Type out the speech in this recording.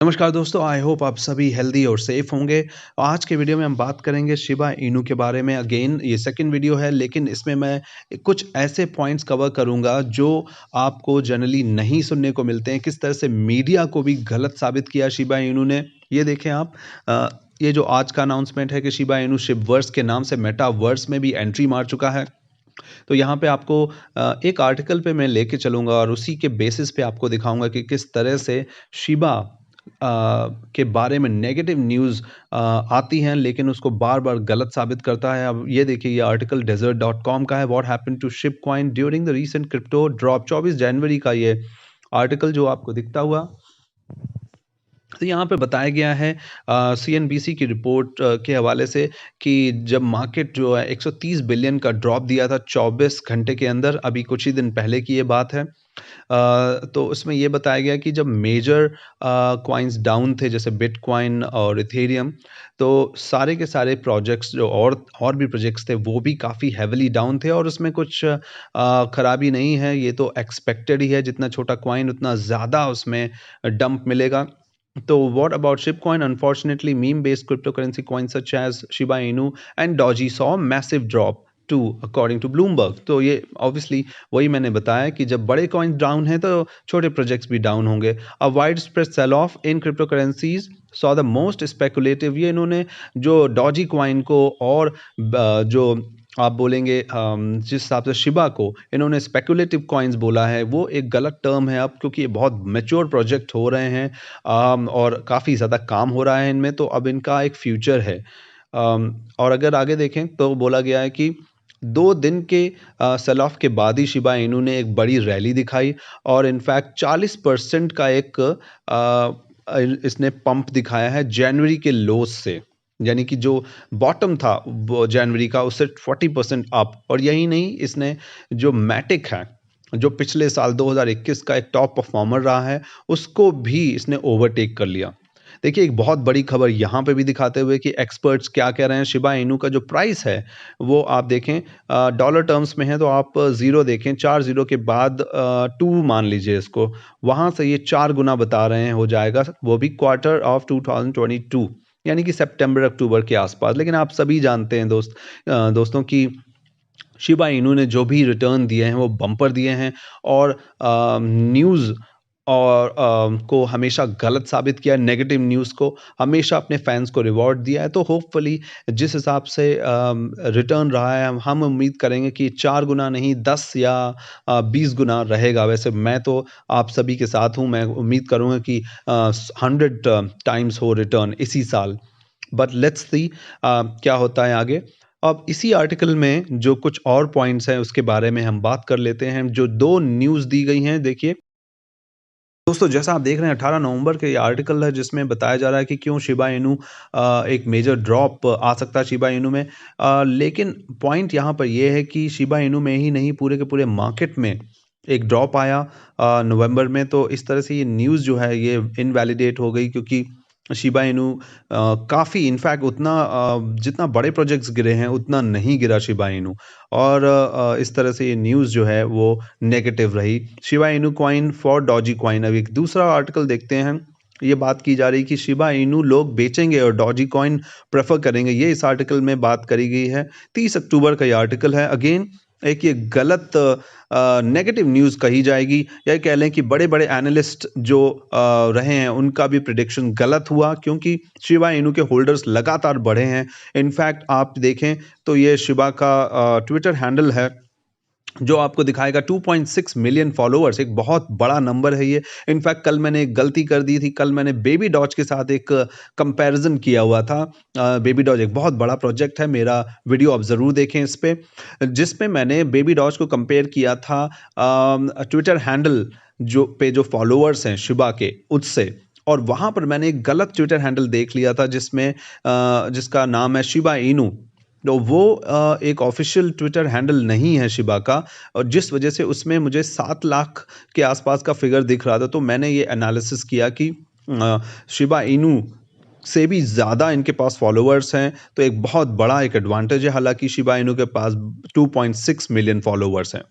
नमस्कार दोस्तों, I hope आप सभी हेल्दी और सेफ होंगे। आज के वीडियो में हम बात करेंगे शिबा इनू के बारे में। अगेन ये सेकंड वीडियो है, लेकिन इसमें मैं कुछ ऐसे पॉइंट्स कवर करूंगा जो आपको जनरली नहीं सुनने को मिलते हैं। किस तरह से मीडिया को भी गलत साबित किया शिबा इनू ने। ये देखें आप, ये जो आज का अनाउंसमेंट है कि शिबा इनू शिबवर्स के नाम से मेटावर्स में भी एंट्री मार चुका है। तो यहाँ पे आपको एक आर्टिकल पे मैं लेके चलूँगा और उसी के बेसिस पे आपको दिखाऊँगा कि किस तरह से शिबा के बारे में नेगेटिव न्यूज़ आती हैं, लेकिन उसको बार-बार गलत साबित करता है। अब ये देखिए, ये आर्टिकल desert.com का है। What happened to SHIB coin during the recent crypto drop. 24 जनवरी का ये आर्टिकल जो आपको दिखता हुआ। तो यहाँ पे बताया गया है सीएनबीसी की रिपोर्ट के हवाले से कि जब मार्केट जो है 130 बिलियन का ड्रॉप दिया था 24 घंटे के अंदर, अभी कुछ ही दिन पहले की ये बात है। तो उसमें ये बताया गया कि जब मेजर कॉइन्स डाउन थे, जैसे बिटकॉइन और इथेरियम, तो सारे के सारे प्रोजेक्ट्स जो और भी प्रोजेक्ट्स थे वो भी काफ़ी हेविली डाउन थे। और उसमें कुछ खराबी नहीं है, ये तो एक्सपेक्टेड ही है। जितना छोटा कॉइन उतना ज़्यादा उसमें डंप मिलेगा। तो what about Shipcoin? Unfortunately, meme-based cryptocurrency coins such as Shiba Inu and Doji saw massive drop too, according to Bloomberg. तो ये obviously वही मैंने बताया कि जब बड़े coins डाउन हैं तो छोटे प्रोजेक्ट्स भी डाउन होंगे। A widespread sell-off in cryptocurrencies saw the most speculative, ये इन्होंने जो डॉजी कॉइन को और जो आप बोलेंगे जिस हिसाब से शिबा को इन्होंने स्पेकुलेटिव कॉइन्स बोला है, वो एक गलत टर्म है अब, क्योंकि ये बहुत मैच्योर प्रोजेक्ट हो रहे हैं और काफ़ी ज़्यादा काम हो रहा है इनमें, तो अब इनका एक फ्यूचर है। और अगर आगे देखें तो बोला गया है कि 2 दिन के सेल ऑफ के बाद ही शिबा इनू ने एक बड़ी रैली दिखाई और इनफैक्ट 40% का एक इसने पंप दिखाया है जनवरी के लोस से। यानी कि जो बॉटम था वो जनवरी का, उससे 40% अप। और यही नहीं, इसने जो मैटिक है, जो पिछले साल 2021 का एक टॉप परफॉर्मर रहा है, उसको भी इसने ओवरटेक कर लिया। देखिए, एक बहुत बड़ी खबर यहाँ पे भी दिखाते हुए कि एक्सपर्ट्स क्या कह रहे हैं। शिबा इनू का जो प्राइस है वो आप देखें डॉलर टर्म्स में है, तो आप ज़ीरो देखें, 4 ज़ीरो के बाद 2 मान लीजिए इसको, वहाँ से ये 4 गुना बता रहे हैं हो जाएगा, वो भी क्वार्टर ऑफ 2022, यानी कि सितंबर अक्टूबर के आसपास। लेकिन आप सभी जानते हैं दोस्तों कि शिबा इनू ने जो भी रिटर्न दिए हैं वो बम्पर दिए हैं और न्यूज़ और को हमेशा गलत साबित किया है। नेगेटिव न्यूज़ को हमेशा अपने फैंस को रिवॉर्ड दिया है। तो होपफुली जिस हिसाब से रिटर्न रहा है, हम उम्मीद करेंगे कि 4 गुना नहीं 10 या 20 गुना रहेगा। वैसे मैं तो आप सभी के साथ हूँ, मैं उम्मीद करूँगा कि 100 टाइम्स हो रिटर्न इसी साल। बट लेट्स सी क्या होता है आगे। अब इसी आर्टिकल में जो कुछ और पॉइंट्स हैं उसके बारे में हम बात कर लेते हैं। जो 2 न्यूज़ दी गई हैं, देखिए दोस्तों, जैसा आप देख रहे हैं 18 नवंबर का ये आर्टिकल है जिसमें बताया जा रहा है कि क्यों शिबा इनू एक मेजर ड्रॉप आ सकता है शिबा इनू में। लेकिन पॉइंट यहाँ पर ये है कि शिबा इनू में ही नहीं, पूरे के पूरे मार्केट में एक ड्रॉप आया नवंबर में। तो इस तरह से ये न्यूज़ जो है ये इनवैलिडेट हो गई, क्योंकि शिबा इनू काफ़ी इनफैक्ट उतना जितना बड़े प्रोजेक्ट्स गिरे हैं उतना नहीं गिरा शिबा इनू। और इस तरह से ये न्यूज़ जो है वो नेगेटिव रही। Shiba Inu coin for Doge coin. अब एक दूसरा आर्टिकल देखते हैं। ये बात की जा रही कि शिबा इनू लोग बेचेंगे और डॉजी कॉइन प्रेफर करेंगे, ये इस आर्टिकल में बात करी गई है। 30 अक्टूबर का ये आर्टिकल है। अगेन एक ये गलत नेगेटिव न्यूज़ कही जाएगी, या कह लें कि बड़े-बड़े एनालिस्ट जो रहे हैं उनका भी प्रेडिक्शन गलत हुआ, क्योंकि शिबा इनू के होल्डर्स लगातार बढ़े हैं। इनफैक्ट आप देखें तो ये शिबा का ट्विटर हैंडल है जो आपको दिखाएगा 2.6 मिलियन फॉलोअर्स, एक बहुत बड़ा नंबर है ये। इनफैक्ट कल मैंने एक गलती कर दी थी, कल मैंने बेबी डॉज के साथ एक कंपैरिजन किया हुआ था। बेबी डॉज एक बहुत बड़ा प्रोजेक्ट है, मेरा वीडियो आप ज़रूर देखें इस पे, जिसमें मैंने बेबी डॉज को कंपेयर किया था ट्विटर हैंडल जो फॉलोअर्स हैं शिबा के, उससे। और वहाँ पर मैंने एक गलत ट्विटर हैंडल देख लिया था जिसमें जिसका नाम है शिबा इनू। तो वो एक ऑफिशियल ट्विटर हैंडल नहीं है शिबा का, और जिस वजह से उसमें मुझे 7 लाख के आसपास का फिगर दिख रहा था। तो मैंने ये एनालिसिस किया कि शिबा इनू से भी ज़्यादा इनके पास फॉलोअर्स हैं, तो एक बहुत बड़ा एक एडवांटेज है। हालांकि शिबा इनू के पास 2.6 मिलियन फॉलोअर्स हैं।